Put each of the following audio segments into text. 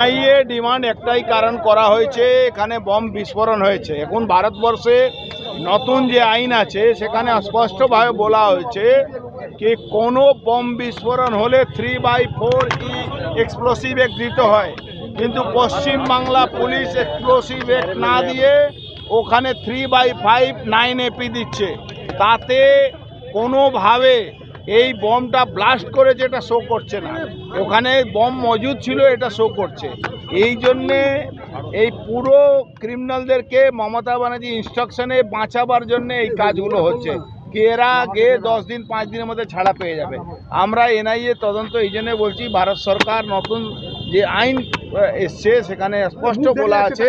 NIA demand একটাই কারণ করা হয়েছে, এখানে বম বিস্ফোরণ হয়েছে। এখন ভারতবর্ষে নতুন যে আইন আছে সেখানে স্পষ্টভাবে বলা হয়েছে कि কোনো বম বিস্ফোরণ হলে 3/4 এক্সপ্লোসিভ অ্যাক্ট দিতে হয়, কিন্তু পশ্চিমবাংলা পুলিশ এক্সপ্লোসিভ অ্যাক্ট না দিয়ে ওখানে 3/5 9AP দিচ্ছে। তাতে কোনোভাবে এই বমটা ব্লাস্ট করেছে এটা শো করছে না, ওখানে বম মজুদ ছিল এটা শো করছে। এই জন্যে এই পুরো ক্রিমিনালদেরকে মমতা ব্যানার্জি ইনস্ট্রাকশনে বাঁচাবার জন্য এই কাজগুলো হচ্ছে, কি এরা গিয়ে 10 দিন 5 দিনের মধ্যে ছাড়া পেয়ে যাবে। আমরা এনআইএ তদন্ত এই জন্য বলছি, ভারত সরকার নতুন যে আইন এসছে সেখানে স্পষ্ট বলা আছে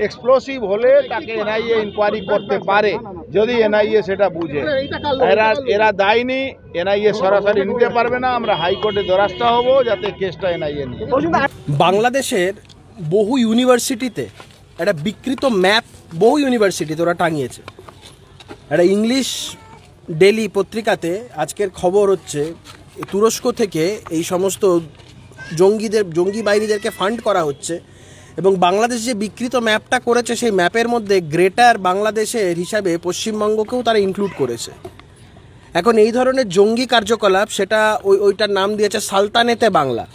এক্সপ্লোসিভ হলে তাকে এনআইএ ইনকোয়ারি করতে পারে, যদি এনআইএ সেটা বুঝে। এরা দায়নি, এনআইএ সরাসরি নিতে পারবে না। আমরা হাইকোর্টে দ্বারস্থ হব যাতে কেসটা এনআইএ নিয়ে। বাংলাদেশের বহু ইউনিভার্সিটিতে একটা বিকৃত ম্যাপ বহু ইউনিভার্সিটিতে ওরা টাঙিয়েছে। একটা ইংলিশ ডেলি পত্রিকাতে আজকের খবর হচ্ছে তুরস্ক থেকে এই সমস্ত জঙ্গি বাহিনীদেরকে ফান্ড করা হচ্ছে, এবং বাংলাদেশ যে বিকৃত ম্যাপটা করেছে সেই ম্যাপের মধ্যে গ্রেটার বাংলাদেশের হিসাবে পশ্চিমবঙ্গকেও তারা ইনক্লুড করেছে। এখন এই ধরনের জঙ্গি কার্যকলাপ সেটা ওইটার নাম দিয়েছে সালতানেতে বাংলা।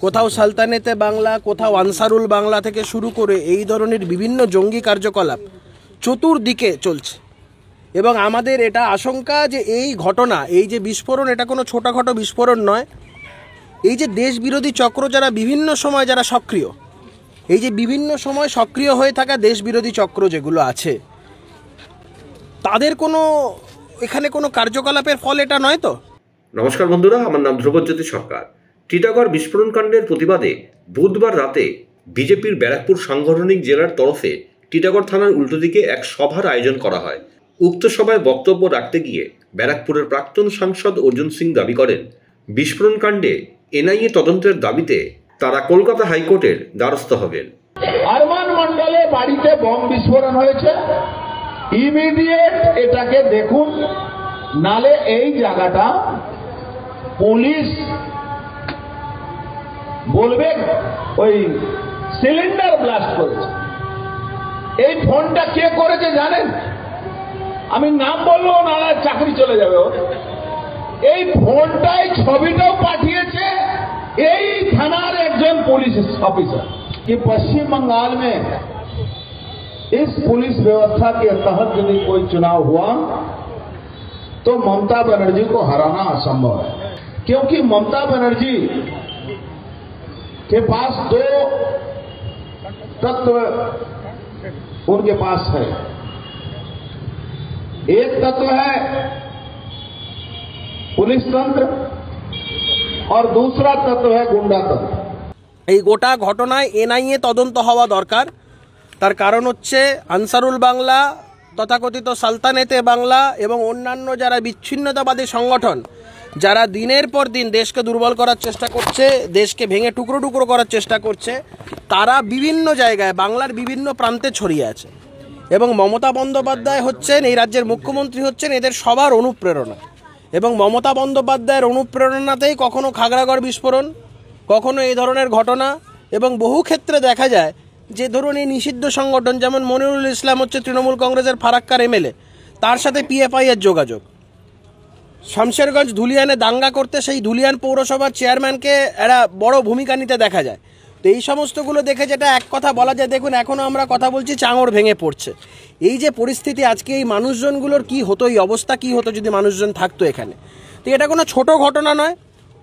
কোথাও সালতানেতে বাংলা, কোথাও আনসারুল বাংলা থেকে শুরু করে এই ধরনের বিভিন্ন জঙ্গি কার্যকলাপ চতুর্দিকে চলছে। এবং আমাদের এটা আশঙ্কা যে এই ঘটনা, এই যে বিস্ফোরণ, এটা কোনো ছোটোখাটো বিস্ফোরণ নয়। এই যে দেশ বিরোধী চক্র যারা বিভিন্ন সময় যারা সক্রিয়, এই যে বিভিন্ন সময় সক্রিয় হয়ে থাকা দেশ বিরোধী চক্র যেগুলো আছে, তাদের কোনো এখানে কোনো কার্যকলাপের ফল এটা নয় তো। নমস্কার বন্ধুরা, আমার নাম ধ্রুবজ্যোতি সরকার। টিটাগড় বিস্ফোরণ কাণ্ডের প্রতিবাদে বুধবার রাতে বিজেপির ব্যারাকপুর সাংগঠনিক জেলার তরফে টিটাগড় থানার উল্টো দিকে এক সভার আয়োজন করা হয়। উক্ত সভায় বক্তব্য রাখতে গিয়ে ব্যারাকপুরের প্রাক্তন সাংসদ অর্জুন সিং দাবি করেন, বিস্ফোরণ কাণ্ডে এনআইএ তদন্তের দাবিতে তারা কলকাতা হাইকোর্টের দ্বারস্থ হবেন। আরমান মন্ডলে বাড়িতে বম বিস্ফোরণ হয়েছে, ইমিডিয়েট এটাকে দেখুন, নালে এই জায়গাটা পুলিশ বলবে ওই সিলিন্ডার ব্লাস্ট করেছে। এই ফোনটা কে করেছে জানেন? আমি নাম বলবো, নাহলে চাকরি চলে যাবে। এই ফোনটাই ছবিটাও পাঠিয়েছে এই থানার একজন পুলিশ অফিসার। कि पश्चिम बंगाल में इस पुलिस व्यवस्था के तहत यदि कोई चुनाव हुआ तो ममता बनर्जी को हराना असंभव है, क्योंकि ममता बनर्जी के पास दो तत्व उनके पास है। एक तत्व है पुलिस तंत्र और दूसरा तत्व है गुंडा तंत्र। এই গোটা ঘটনায় এনআইএ তদন্ত হওয়া দরকার। তার কারণ হচ্ছে আনসারুল বাংলা, তথাকথিত সালতানেতে বাংলা এবং অন্যান্য যারা বিচ্ছিন্নতাবাদী সংগঠন, যারা দিনের পর দিন দেশকে দুর্বল করার চেষ্টা করছে, দেশকে ভেঙে টুকরো টুকরো করার চেষ্টা করছে, তারা বিভিন্ন জায়গায় বাংলার বিভিন্ন প্রান্তে ছড়িয়ে আছে। এবং মমতা বন্দ্যোপাধ্যায় হচ্ছেন এই রাজ্যের মুখ্যমন্ত্রী, হচ্ছেন এদের সবার অনুপ্রেরণা। এবং মমতা বন্দ্যোপাধ্যায়ের অনুপ্রেরণাতেই কখনো খাগড়াগড় বিস্ফোরণ, কখনো এই ধরনের ঘটনা, এবং বহু ক্ষেত্রে দেখা যায় যে ধরুন এই নিষিদ্ধ সংগঠন যেমন মনিরুল ইসলাম হচ্ছে তৃণমূল কংগ্রেসের ফারাক্কার এমএলএ, তার সাথে পিএফআই এর যোগাযোগ। শামশেরগঞ্জ ধুলিয়ানে দাঙ্গা করতে সেই ধুলিয়ান পৌরসভার চেয়ারম্যানকে একটা বড় ভূমিকা নিতে দেখা যায়। তো এই সমস্তগুলো দেখে যেটা এক কথা বলা যায়, দেখুন এখনও আমরা কথা বলছি, চাঙড় ভেঙে পড়ছে। এই যে পরিস্থিতি আজকে, এই মানুষজনগুলোর কি হতো, এই অবস্থা কি হতো যদি মানুষজন থাকতো এখানে। তো এটা কোনো ছোট ঘটনা নয়।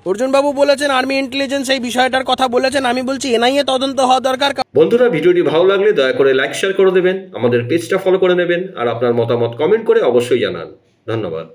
অর্জুনবাবু বলেছেন, আর্মি ইন্টেলিজেন্স এই বিষয়টার কথা বলেছেন, আমি বলছি এনআইএ তদন্ত হওয়া দরকার। বন্ধুরা, ভিডিওটি ভালো লাগলে দয়া করে লাইক শেয়ার করে দেবেন, আমাদের পেজটা ফলো করে নেবেন, আর আপনার মতামত কমেন্ট করে অবশ্যই জানান। ধন্যবাদ।